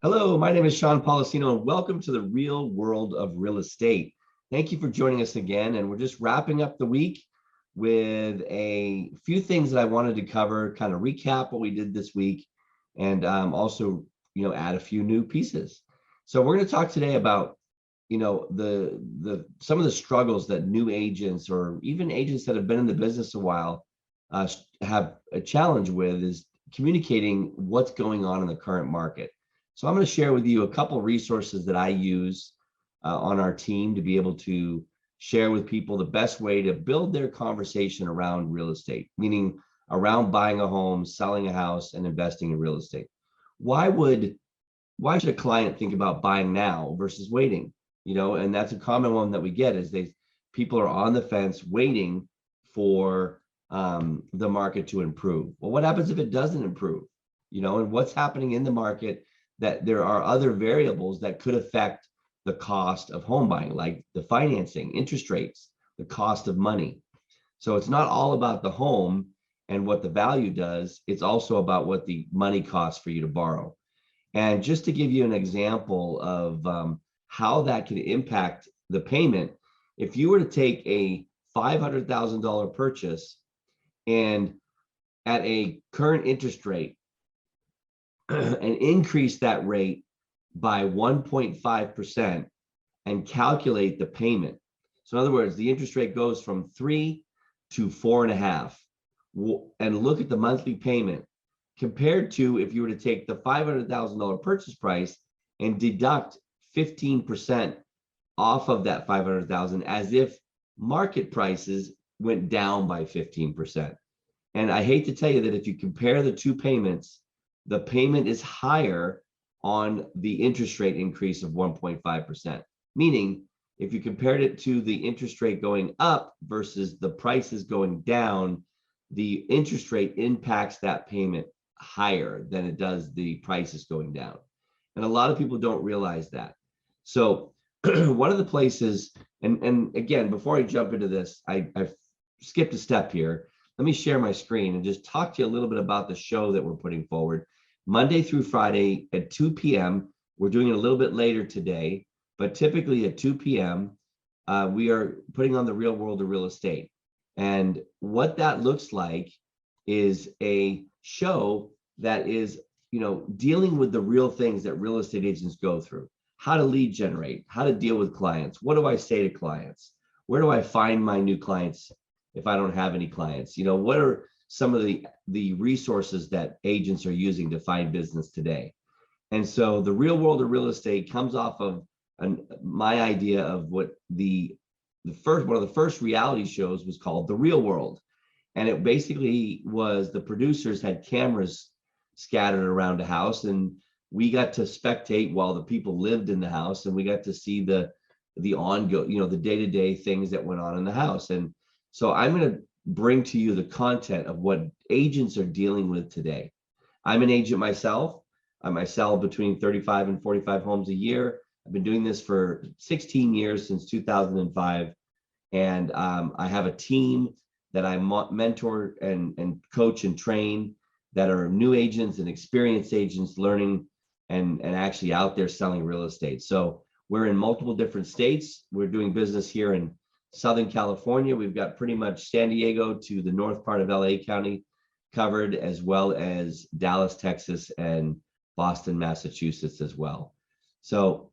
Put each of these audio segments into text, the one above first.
Hello, my name is Sean Policino, and welcome to the real world of real estate. Thank you for joining us again. And we're just wrapping up the week with a few things that I wanted to cover, kind of recap what we did this week, and also, add a few new pieces. So we're going to talk today about, the some of the struggles that new agents or even agents that have been in the business a while have a challenge with is communicating what's going on in the current market. So I'm going to share with you a couple resources that I use on our team to be able to share with people the best way to build their conversation around real estate, meaning around buying a home, selling a house, and investing in real estate. Why should a client think about buying now versus waiting? And that's a common one that we get is people are on the fence waiting for the market to improve. Well, what happens if it doesn't improve? And what's happening in the market, that there are other variables that could affect the cost of home buying, like the financing, interest rates, the cost of money. So it's not all about the home and what the value does. It's also about what the money costs for you to borrow. And just to give you an example of how that can impact the payment, if you were to take a $500,000 purchase and at a current interest rate, and increase that rate by 1.5% and calculate the payment. So in other words, the interest rate goes from 3 to 4.5, and look at the monthly payment compared to if you were to take the $500,000 purchase price and deduct 15% off of that 500,000 as if market prices went down by 15%. And I hate to tell you that if you compare the two payments, the payment is higher on the interest rate increase of 1.5%. Meaning, if you compared it to the interest rate going up versus the prices going down, the interest rate impacts that payment higher than it does the prices going down. And a lot of people don't realize that. So one of the places, and again, before I jump into this, I've skipped a step here. Let me share my screen and just talk to you a little bit about the show that we're putting forward. Monday through Friday at 2 p.m. We're doing it a little bit later today, but typically at 2 p.m. We are putting on the real world of real estate. And what that looks like is a show that is, dealing with the real things that real estate agents go through. How to lead generate, how to deal with clients. What do I say to clients? Where do I find my new clients if I don't have any clients? What are some of the resources that agents are using to find business today? And so the real world of real estate comes off of my idea of what one of the first reality shows was called The Real World. And it basically was the producers had cameras scattered around a house, and we got to spectate while the people lived in the house, and we got to see the ongoing, the day-to-day things that went on in the house. And so I'm going to bring to you the content of what agents are dealing with today. I'm an agent myself. I sell between 35 and 45 homes a year. I've been doing this for 16 years, since 2005. And I have a team that I mentor and coach and train that are new agents and experienced agents learning and actually out there selling real estate. So we're in multiple different states. We're doing business here in Southern California. We've got pretty much San Diego to the north part of LA County covered, as well as Dallas, Texas, and Boston, Massachusetts as well. So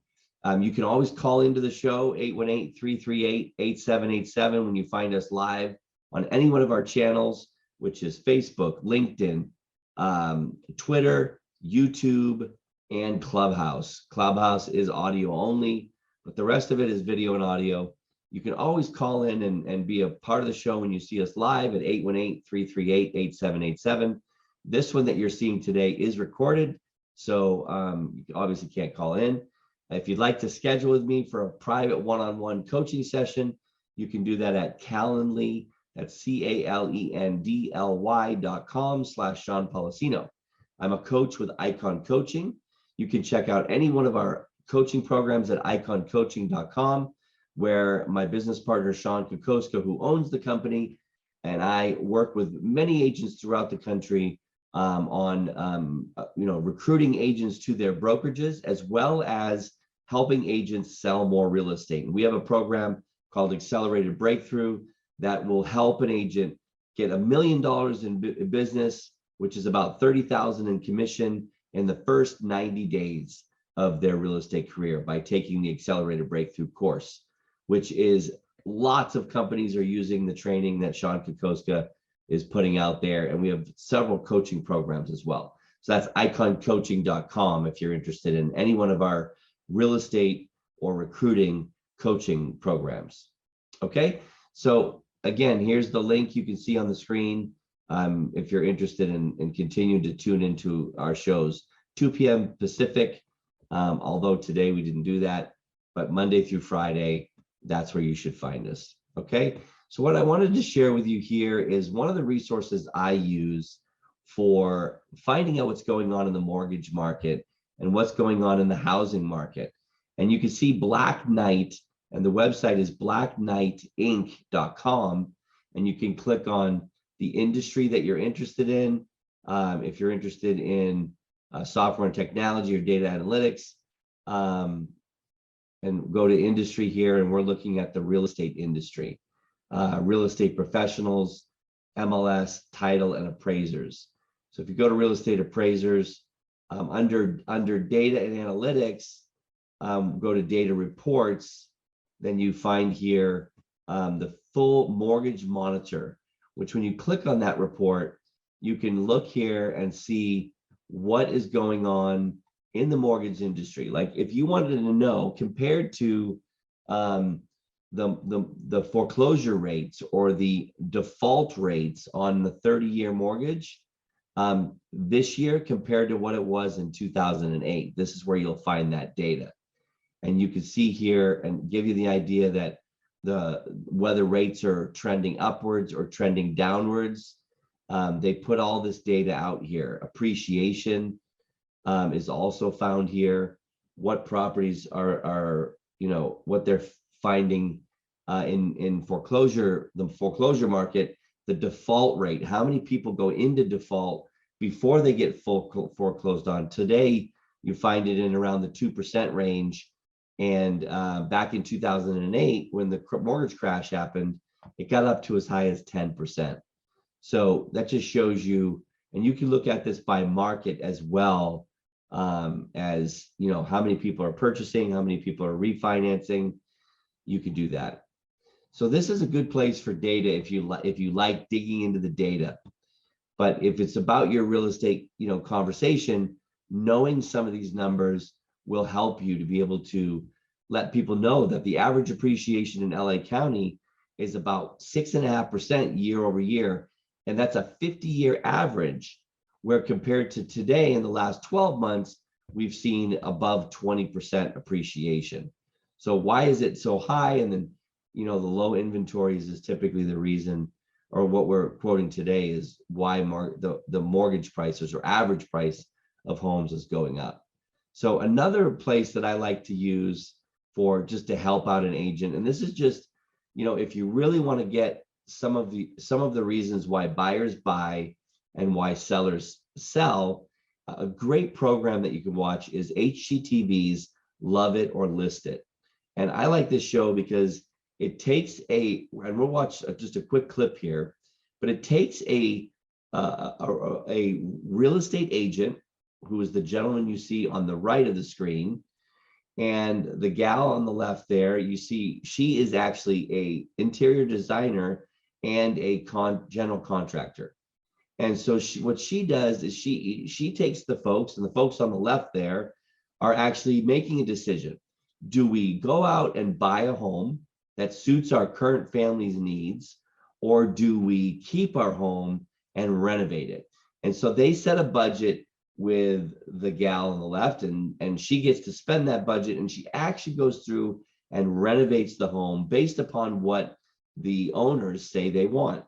you can always call into the show, 818-338-8787, when you find us live on any one of our channels, which is Facebook, LinkedIn, Twitter, YouTube, and Clubhouse. Clubhouse is audio only, but the rest of it is video and audio. You can always call in and be a part of the show when you see us live at 818-338-8787. This one that you're seeing today is recorded, so you obviously can't call in. If you'd like to schedule with me for a private one-on-one coaching session, you can do that at Calendly. That's calendly.com/Sean Policino. I'm a coach with Icon Coaching. You can check out any one of our coaching programs at iconcoaching.com, where my business partner, Sean Kokoska, who owns the company, and I work with many agents throughout the country recruiting agents to their brokerages, as well as helping agents sell more real estate. And we have a program called Accelerated Breakthrough that will help an agent get $1 million in business, which is about $30,000 in commission in the first 90 days of their real estate career by taking the Accelerated Breakthrough course, which is lots of companies are using the training that Sean Kokoska is putting out there. And we have several coaching programs as well. So that's iconcoaching.com if you're interested in any one of our real estate or recruiting coaching programs. Okay, so again, here's the link you can see on the screen if you're interested in continuing to tune into our shows. 2 p.m. Pacific, although today we didn't do that, but Monday through Friday, that's where you should find us. Okay, so what I wanted to share with you here is one of the resources I use for finding out what's going on in the mortgage market and what's going on in the housing market. And you can see Black Knight, and the website is blackknightinc.com, and you can click on the industry that you're interested in. If you're interested in software and technology or data analytics, and go to industry here, and we're looking at the real estate industry, real estate professionals, MLS, title, and appraisers. So if you go to real estate appraisers, under data and analytics, go to data reports, then you find here the full mortgage monitor, which when you click on that report, you can look here and see what is going on in the mortgage industry. Like if you wanted to know, compared to the foreclosure rates or the default rates on the 30-year mortgage this year compared to what it was in 2008, this is where you'll find that data. And you can see here and give you the idea that whether rates are trending upwards or trending downwards. They put all this data out here. Appreciation is also found here. What properties are what they're finding in foreclosure, the foreclosure market, the default rate, how many people go into default before they get foreclosed on. Today, you find it in around the 2% range. And back in 2008, when the mortgage crash happened, it got up to as high as 10%. So that just shows you, and you can look at this by market as well, as how many people are purchasing, how many people are refinancing. You can do that. So this is a good place for data if you like digging into the data. But if it's about your real estate conversation, knowing some of these numbers will help you to be able to let people know that the average appreciation in LA County is about 6.5% year over year. And that's a 50-year average, where compared to today in the last 12 months, we've seen above 20% appreciation. So why is it so high? And then, the low inventories is typically the reason, or what we're quoting today is why the mortgage prices or average price of homes is going up. So another place that I like to use for just to help out an agent, and this is just, if you really want to get some of the reasons why buyers buy and why sellers sell, a great program that you can watch is HGTV's Love It or List It. And I like this show because it takes and we'll watch just a quick clip here, but it takes a real estate agent, who is the gentleman you see on the right of the screen, and the gal on the left there, you see she is actually a interior designer and a general contractor. And so what she does is she takes the folks, and the folks on the left there are actually making a decision. Do we go out and buy a home that suits our current family's needs, or do we keep our home and renovate it? And so they set a budget with the gal on the left, and she gets to spend that budget, and she actually goes through and renovates the home based upon what the owners say they want.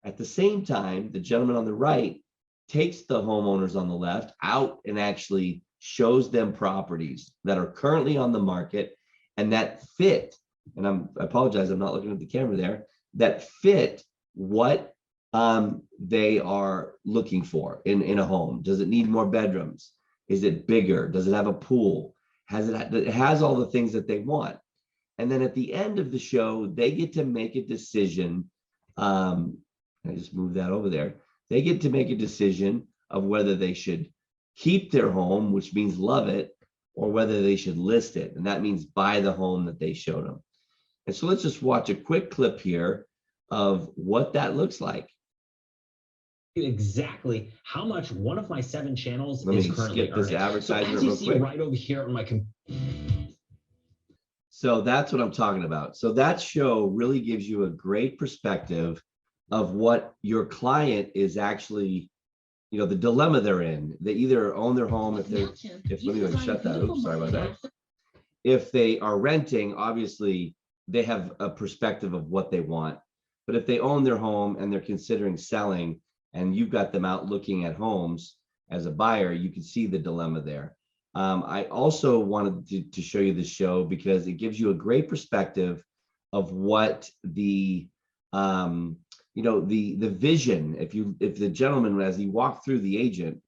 At the same time, the gentleman on the right takes the homeowners on the left out and actually shows them properties that are currently on the market and that fit, and I apologize, I'm not looking at the camera there, that fit what they are looking for in a home. Does it need more bedrooms? Is it bigger? Does it have a pool? It has all the things that they want. And then at the end of the show, they get to make a decision. I just moved that over there. They get to make a decision of whether they should keep their home, which means love it, or whether they should list it. And that means buy the home that they showed them. And so let's just watch a quick clip here of what that looks like. Exactly how much one of my 7 channels is currently Let me skip this advertisement so as you real see quick. right over here on my computer. So that's what I'm talking about. So that show really gives you a great perspective of what your client is actually, you know, the dilemma they're in. They either own their home if they're, let me shut that. Oops, sorry about that. If they are renting, obviously they have a perspective of what they want. But if they own their home and they're considering selling, and you've got them out looking at homes as a buyer, you can see the dilemma there. I also wanted to show you this show because it gives you a great perspective of what the the vision. If the gentleman, as he walked through the agent,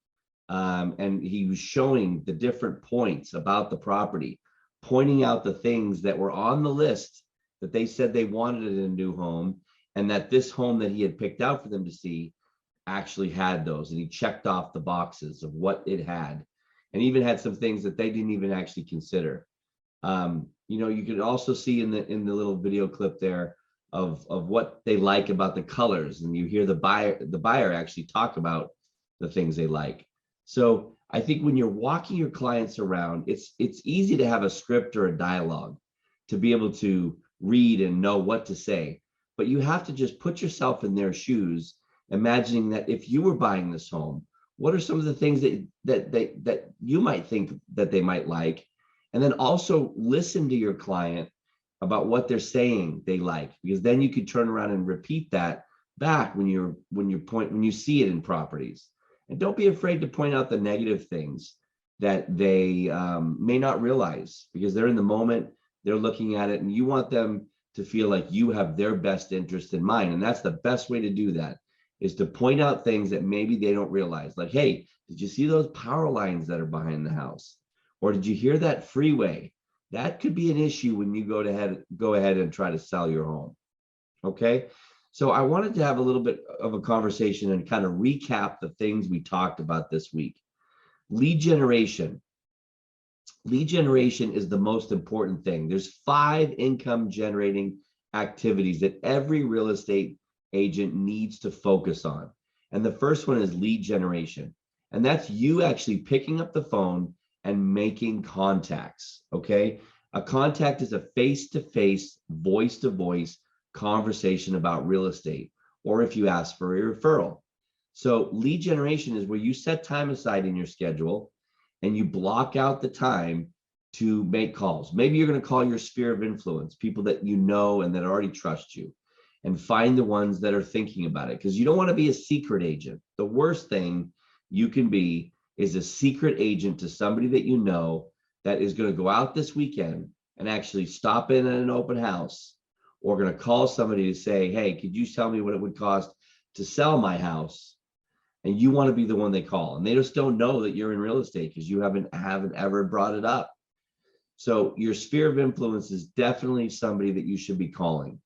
and he was showing the different points about the property, pointing out the things that were on the list that they said they wanted in a new home, and that this home that he had picked out for them to see actually had those, and he checked off the boxes of what it had, and even had some things that they didn't even actually consider. You could also see in the little video clip there of what they like about the colors, and you hear the buyer actually talk about the things they like. So I think when you're walking your clients around, it's easy to have a script or a dialogue to be able to read and know what to say, but you have to just put yourself in their shoes, imagining that if you were buying this home, what are some of the things that you might think that they might like? And then also listen to your client about what they're saying they like, because then you could turn around and repeat that back when you see it in properties. And don't be afraid to point out the negative things that they may not realize, because they're in the moment, they're looking at it, and you want them to feel like you have their best interest in mind. And that's the best way to do that, is to point out things that maybe they don't realize. Like, hey, did you see those power lines that are behind the house? Or did you hear that freeway? That could be an issue when you go ahead and try to sell your home. Okay. So I wanted to have a little bit of a conversation and kind of recap the things we talked about this week. Lead generation. Lead generation is the most important thing. There's 5 income generating activities that every real estate agent needs to focus on. And the first one is lead generation. And that's you actually picking up the phone and making contacts. Okay. A contact is a face-to-face, voice-to-voice conversation about real estate, or if you ask for a referral. So lead generation is where you set time aside in your schedule and you block out the time to make calls. Maybe you're going to call your sphere of influence, people that you know and that already trust you, and find the ones that are thinking about it, because you don't want to be a secret agent. The worst thing you can be is a secret agent to somebody that you know that is going to go out this weekend and actually stop in at an open house, or going to call somebody to say, hey, could you tell me what it would cost to sell my house? And you want to be the one they call, and they just don't know that you're in real estate because you haven't ever brought it up. So your sphere of influence is definitely somebody that you should be calling.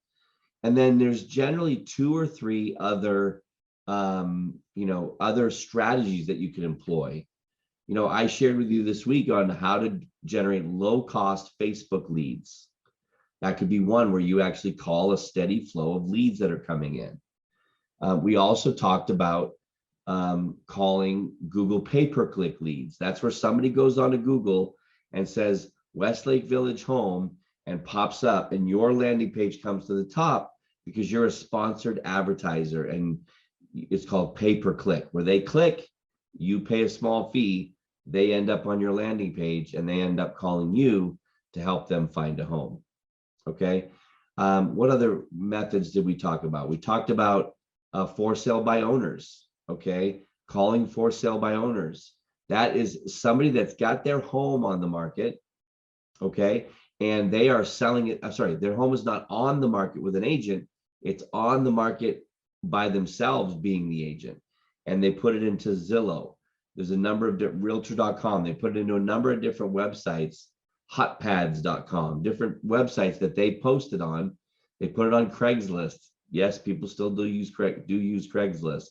And then there's generally 2 or 3 other other strategies that you can employ. I shared with you this week on how to generate low-cost Facebook leads. That could be one where you actually call a steady flow of leads that are coming in. We also talked about calling Google pay-per-click leads. That's where somebody goes onto Google and says Westlake Village Home and pops up, and your landing page comes to the top because you're a sponsored advertiser, and it's called pay-per-click, where they click, you pay a small fee, they end up on your landing page, and they end up calling you to help them find a home. Okay. What other methods did we talk about? We talked about for sale by owners. Okay. Calling for sale by owners. That is somebody that's got their home on the market. Okay. And they are selling it. I'm sorry, their home is not on the market with an agent. It's on the market by themselves being the agent, and they put it into Zillow. There's a number of realtor.com. They put it into a number of different websites, hotpads.com, different websites that they posted on. They put it on Craigslist. Yes, people still do use Craigslist.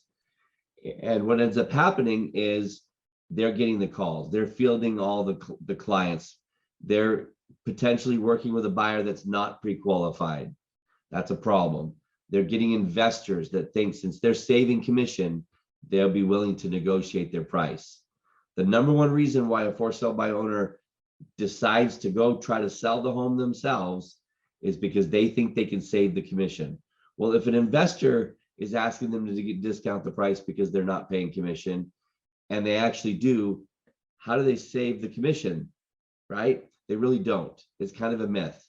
And what ends up happening is they're getting the calls. They're fielding all the clients. They're potentially working with a buyer that's not pre-qualified. That's a problem. They're getting investors that think since they're saving commission, they'll be willing to negotiate their price. The number one reason why a for sale by owner decides to go try to sell the home themselves is because they think they can save the commission. Well, if an investor is asking them to discount the price because they're not paying commission, and they actually do, how do they save the commission, right? They really don't. It's kind of a myth.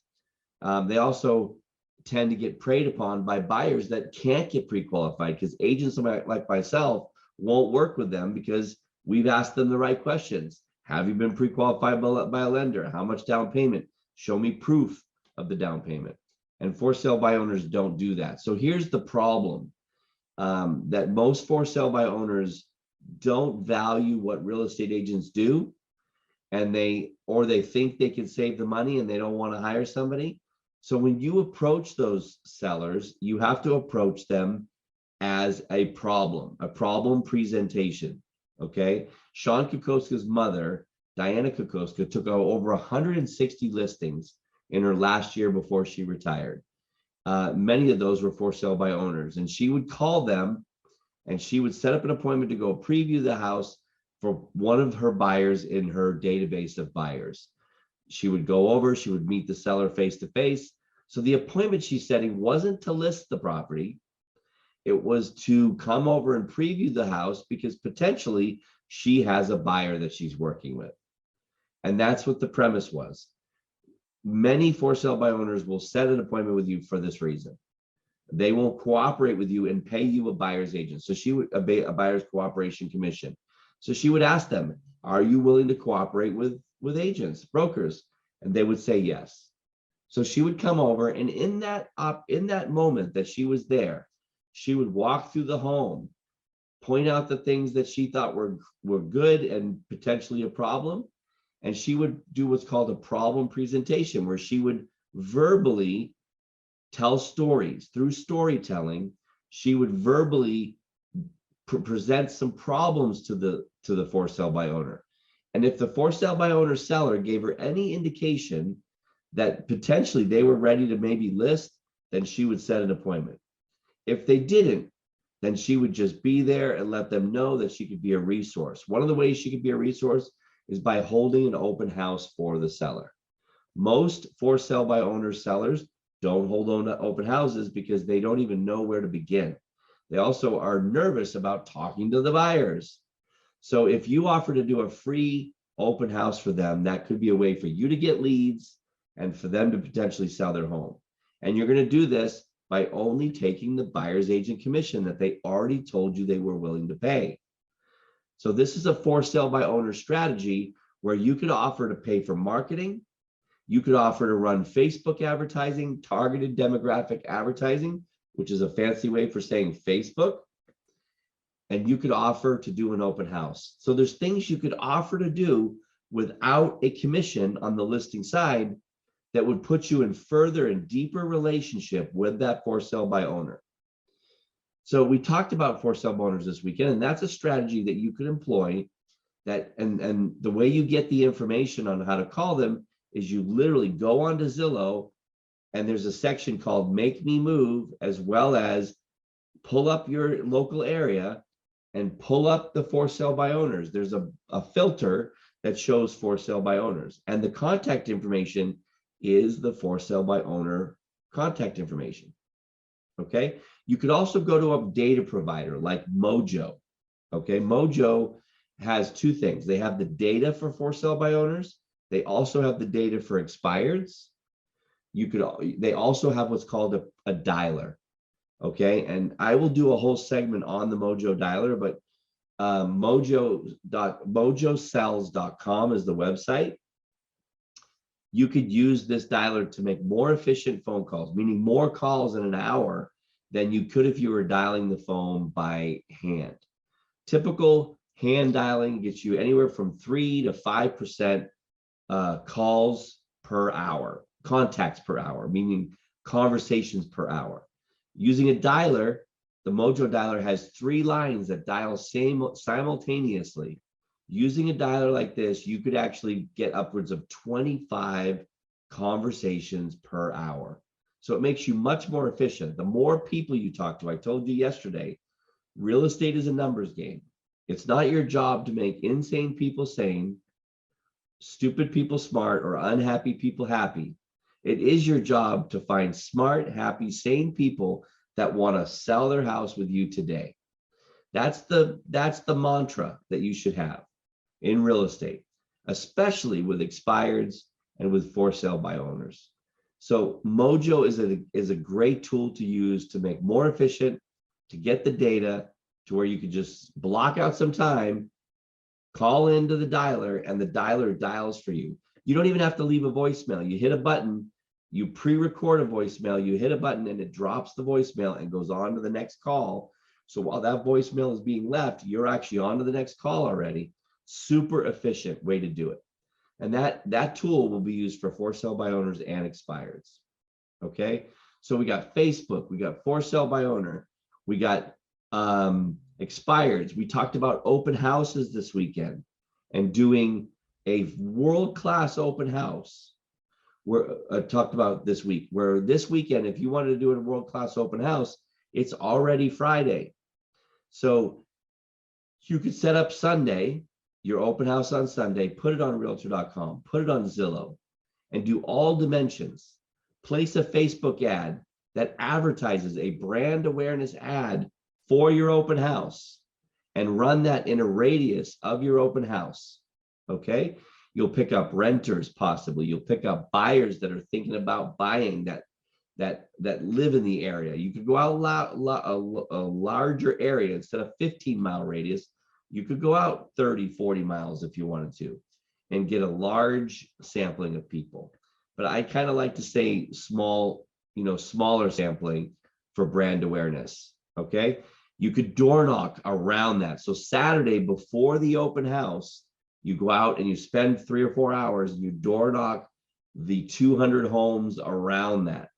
They also tend to get preyed upon by buyers that can't get pre-qualified, because agents like myself won't work with them because we've asked them the right questions. Have you been pre-qualified by a lender? How much down payment? Show me proof of the down payment. And for sale by owners don't do that. So here's the problem, that most for sale by owners don't value what real estate agents do, and they think they can save the money and they don't want to hire somebody. So when you approach those sellers, you have to approach them as a problem presentation. Okay. Sean Kokoska's mother, Diana Kokoska, took over 160 listings in her last year before she retired. Many of those were for sale by owners, and she would call them and she would set up an appointment to go preview the house for one of her buyers in her database of buyers. She would go over, she would meet the seller face to face. So the appointment she's setting wasn't to list the property. It was to come over and preview the house because potentially she has a buyer that she's working with. And that's what the premise was. Many for sale by owners will set an appointment with you for this reason. They won't cooperate with you and pay you a buyer's agent. So she would obey a buyer's cooperation commission. So she would ask them, are you willing to cooperate with agents, brokers? And they would say yes. So she would come over, and in that moment that she was there, she would walk through the home, point out the things that she thought were good and potentially a problem. And she would do what's called a problem presentation, where she would verbally tell stories. Through storytelling, she would verbally present some problems to the for sale by owner. And if the for sale by owner seller gave her any indication that potentially they were ready to maybe list, then she would set an appointment. If they didn't, then she would just be there and let them know that she could be a resource. One of the ways she could be a resource is by holding an open house for the seller. Most for sale by owner sellers don't hold open houses because they don't even know where to begin. They also are nervous about talking to the buyers. So if you offer to do a free open house for them, that could be a way for you to get leads and for them to potentially sell their home. And you're going to do this by only taking the buyer's agent commission that they already told you they were willing to pay. So this is a for sale by owner strategy where you could offer to pay for marketing. You could offer to run Facebook advertising, targeted demographic advertising, which is a fancy way for saying Facebook. And you could offer to do an open house. So there's things you could offer to do without a commission on the listing side that would put you in further and deeper relationship with that for sale by owner. So we talked about for sale by owners this weekend, and that's a strategy that you could employ. That and the way you get the information on how to call them is you literally go onto Zillow, and there's a section called Make Me Move, as well as pull up your local area and pull up the for sale by owners. There's a filter that shows for sale by owners, and the contact information is the for sale by owner contact information. Okay. You could also go to a data provider like Mojo. Okay. Mojo has two things. They have the data for sale by owners. They also have the data for expireds. They also have what's called a dialer. Okay. And I will do a whole segment on the Mojo Dialer, but mojosells.com is the website. You could use this dialer to make more efficient phone calls, meaning more calls in an hour than you could if you were dialing the phone by hand. Typical hand dialing gets you anywhere from 3 to 5% calls per hour, contacts per hour, meaning conversations per hour. Using a dialer, the Mojo Dialer has 3 lines that dial simultaneously. Using a dialer like this, you could actually get upwards of 25 conversations per hour. So it makes you much more efficient. The more people you talk to, I told you yesterday, real estate is a numbers game. It's not your job to make insane people sane, stupid people smart, or unhappy people happy. It is your job to find smart, happy, sane people that want to sell their house with you today. That's the mantra that you should have in real estate, especially with expireds and with for sale by owners. So Mojo is a great tool to use to make more efficient, to get the data to where you could just block out some time, call into the dialer, and the dialer dials for you. You don't even have to leave a voicemail. You hit a button, you pre-record a voicemail, you hit a button, and it drops the voicemail and goes on to the next call. So while that voicemail is being left, you're actually on to the next call already. Super efficient way to do it. And that tool will be used for sale by owners and expireds. Okay, so we got Facebook, we got for sale by owner, we got expireds. We talked about open houses this weekend and doing a world-class open house. We're talked about this week, where this weekend, if you wanted to do a world-class open house, it's already Friday. So you could set up Sunday, your open house on Sunday, put it on realtor.com, put it on Zillow, and do all dimensions. Place a Facebook ad that advertises a brand awareness ad for your open house and run that in a radius of your open house. Okay, you'll pick up renters, possibly you'll pick up buyers that are thinking about buying, that live in the area. You could go out a larger area. Instead of 15-mile radius, you could go out 30, 40 miles if you wanted to and get a large sampling of people. But I kind of like to say small, smaller sampling for brand awareness. Okay, you could door knock around that. So Saturday before the open house, you go out and you spend 3 or 4 hours and you door knock the 200 homes around that.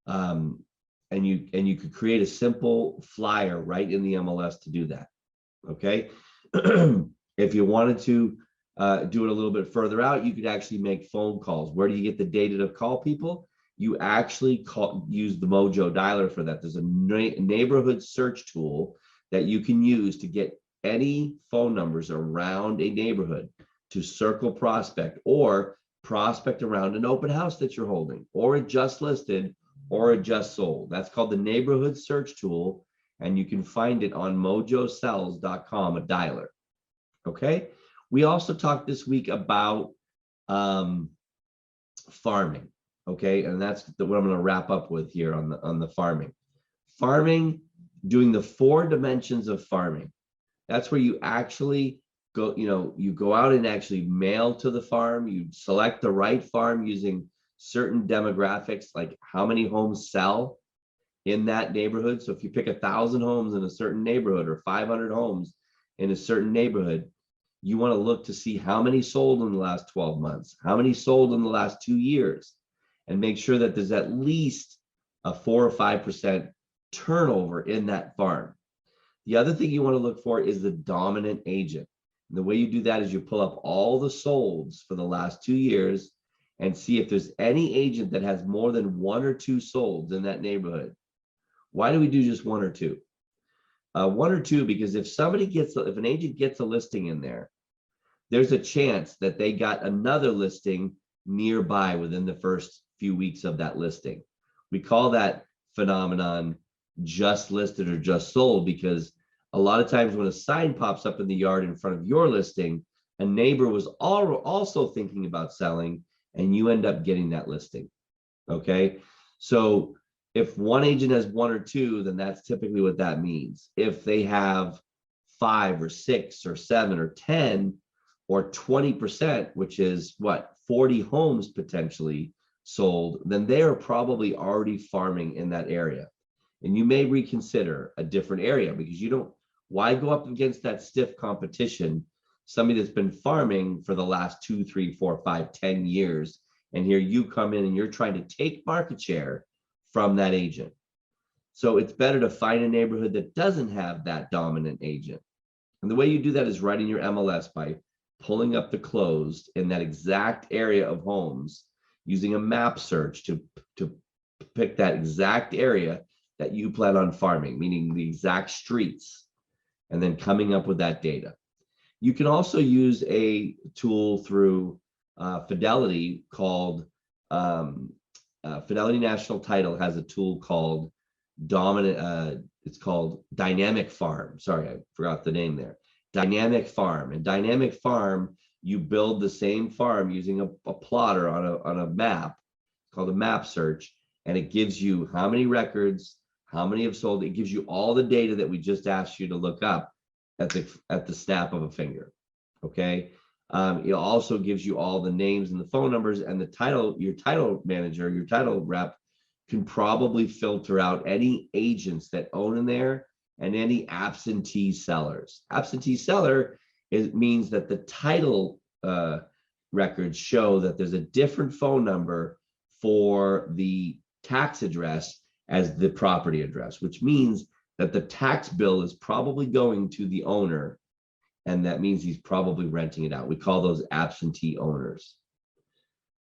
And you could create a simple flyer right in the MLS to do that. Okay. If you wanted to do it a little bit further out, you could actually make phone calls. Where do you get the data to call people? You actually use the Mojo Dialer for that. There's a neighborhood search tool that you can use to get any phone numbers around a neighborhood to circle prospect, or prospect around an open house that you're holding, or a just listed, or a just sold. That's called the neighborhood search tool, and you can find it on mojosells.com, a dialer. Okay, we also talked this week about farming. Okay, and that's what I'm going to wrap up with here on the farming, doing the 4 dimensions of farming. That's where you actually go, you go out and actually mail to the farm. You select the right farm using certain demographics, like how many homes sell in that neighborhood. So if you pick 1,000 homes in a certain neighborhood, or 500 homes in a certain neighborhood, you want to look to see how many sold in the last 12 months, how many sold in the last 2 years, and make sure that there's at least a 4 or 5% turnover in that farm. The other thing you want to look for is the dominant agent. And the way you do that is you pull up all the solds for the last 2 years and see if there's any agent that has more than 1 or 2 solds in that neighborhood. Why do we do just 1 or 2? 1 or 2, because if an agent gets a listing in there, there's a chance that they got another listing nearby within the first few weeks of that listing. We call that phenomenon just listed or just sold, because a lot of times when a sign pops up in the yard in front of your listing, a neighbor was also thinking about selling, and you end up getting that listing. Okay, so if one agent has 1 or 2, then that's typically what that means. If they have 5 or 6 or 7 or 10 or 20%, which is what, 40 homes potentially sold, then they are probably already farming in that area. and you may reconsider a different area because you don't, why go up against that stiff competition, somebody that's been farming for the last 2, 3, 4, 5, 10 years, and here you come in and you're trying to take market share from that agent. So it's better to find a neighborhood that doesn't have that dominant agent. And the way you do that is writing your MLS by pulling up the closed in that exact area of homes using a map search to pick that exact area that you plan on farming, meaning the exact streets, and then coming up with that data. You can also use a tool through Fidelity called Fidelity National Title has a tool called it's called Dynamic Farm. Sorry, I forgot the name there. Dynamic Farm. And Dynamic Farm, you build the same farm using a plotter on a map called a map search, and it gives you how many records, how many have sold. It gives you all the data that we just asked you to look up at the snap of a finger. Okay. It also gives you all the names and the phone numbers, and the title. Your title manager, your title rep can probably filter out any agents that own in there and any absentee sellers. Absentee seller means that the title records show that there's a different phone number for the tax address as the property address, which means that the tax bill is probably going to the owner, and that means he's probably renting it out. We call those absentee owners.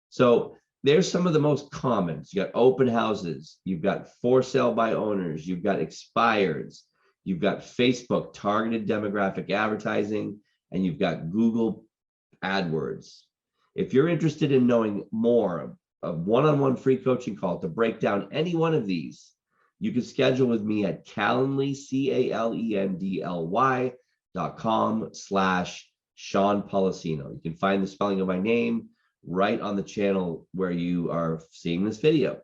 So there's some of the most common. So you got open houses, you've got for sale by owners, you've got expireds, you've got Facebook targeted demographic advertising, and you've got Google AdWords. If you're interested in knowing more, a one-on-one free coaching call to break down any one of these, you can schedule with me at Calendly, calendly.com/Sean Policino. You can find the spelling of my name right on the channel where you are seeing this video.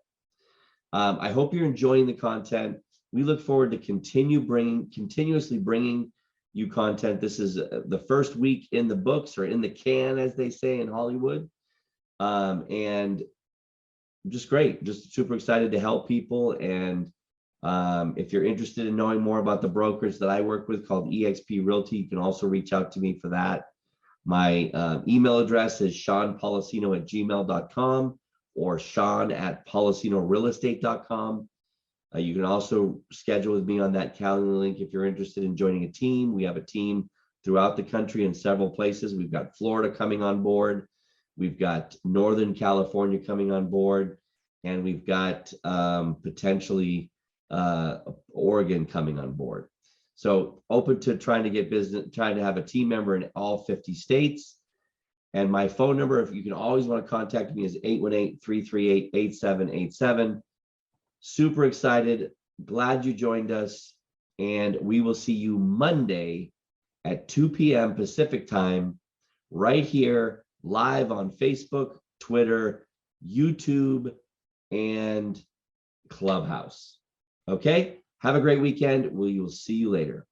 I hope you're enjoying the content. We look forward to continuously bringing you content. This is the first week in the books, or in the can, as they say in Hollywood. And just great, just super excited to help people. And if you're interested in knowing more about the brokers that I work with called eXp Realty, you can also reach out to me for that. My email address is seanpolicino@gmail.com or sean@policinorealestate.com. You can also schedule with me on that Calendly link if you're interested in joining a team. We have a team throughout the country in several places. We've got Florida coming on board. We've got Northern California coming on board, and we've got potentially Oregon coming on board. So open to trying to get business, trying to have a team member in all 50 states. And my phone number, if you can always want to contact me, is 818-338-8787. Super excited. Glad you joined us. And we will see you Monday at 2 p.m. Pacific time, right here, live on Facebook, Twitter, YouTube, and Clubhouse. Okay, have a great weekend. We will see you later.